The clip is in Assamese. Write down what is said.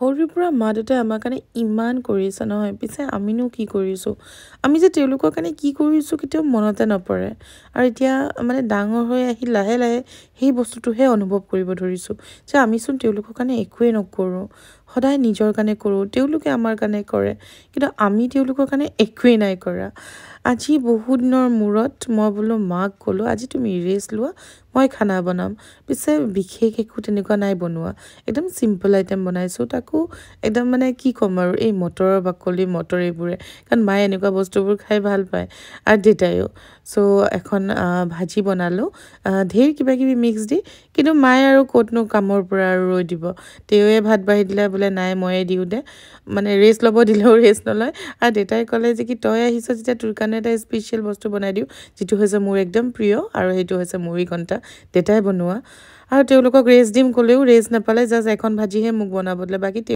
সৰুৰ পৰা মা দেউতাই আমাৰ কাৰণে ইমান কৰিছে নহয়, পিছে আমিনো কি কৰিছোঁ? আমি যে তেওঁলোকৰ কাৰণে কি কৰিছোঁ কেতিয়াও মনতে নপৰে। আৰু এতিয়া মানে ডাঙৰ হৈ আহি লাহে লাহে সেই বস্তুটোহে অনুভৱ কৰিব ধৰিছোঁ যে আমিচোন তেওঁলোকৰ কাৰণে একোৱেই নকৰোঁ, সদায় নিজৰ কাৰণে কৰোঁ, তেওঁলোকে আমাৰ কাৰণে কৰে, কিন্তু আমি তেওঁলোকৰ কাৰণে একোৱেই নাই কৰা। আজি বহুত দিনৰ মূৰত মই বোলো মাক ক'লোঁ, আজি তুমি ৰেষ্ট লোৱা, মই খানা বনাম। পিছে বিশেষ একো তেনেকুৱা নাই বনোৱা, একদম চিম্পল আইটেম বনাইছোঁ, তাকো একদম মানে কি ক'ম আৰু এই মটৰৰ বাকলি মটৰ এইবোৰে, কাৰণ মায়ে এনেকুৱা বস্তুবোৰ খাই ভাল পায় আৰু দেউতায়ো। চ' এখন ভাজি বনালোঁ ঢেৰ কিবাকিবি মিক্স দি, কিন্তু মায়ে আৰু ক'তনো কামৰ পৰা আৰু ৰৈ দিব, তেওঁৱে ভাত বাঢ়ি দিলে বোলে নাই ময়ে দিওঁ দে, মানে ৰেষ্ট ল'ব দিলেও ৰেষ্ট নলয়। আৰু দেউতাই ক'লে যে কি তই আহিছ যেতিয়া তোৰ কাৰণে এটা স্পেচিয়েল বস্তু বনাই দিওঁ, যিটো হৈছে মোৰ একদম প্ৰিয়, আৰু সেইটো হৈছে মুড়িঘণ্টা, দেউতাই বনোৱা। আৰু তেওঁলোকক ৰেষ্ট দিম ক'লেও ৰেষ্ট নাপালে, জাষ্ট এখন ভাজিহে মোক বনাব দিলে, বাকী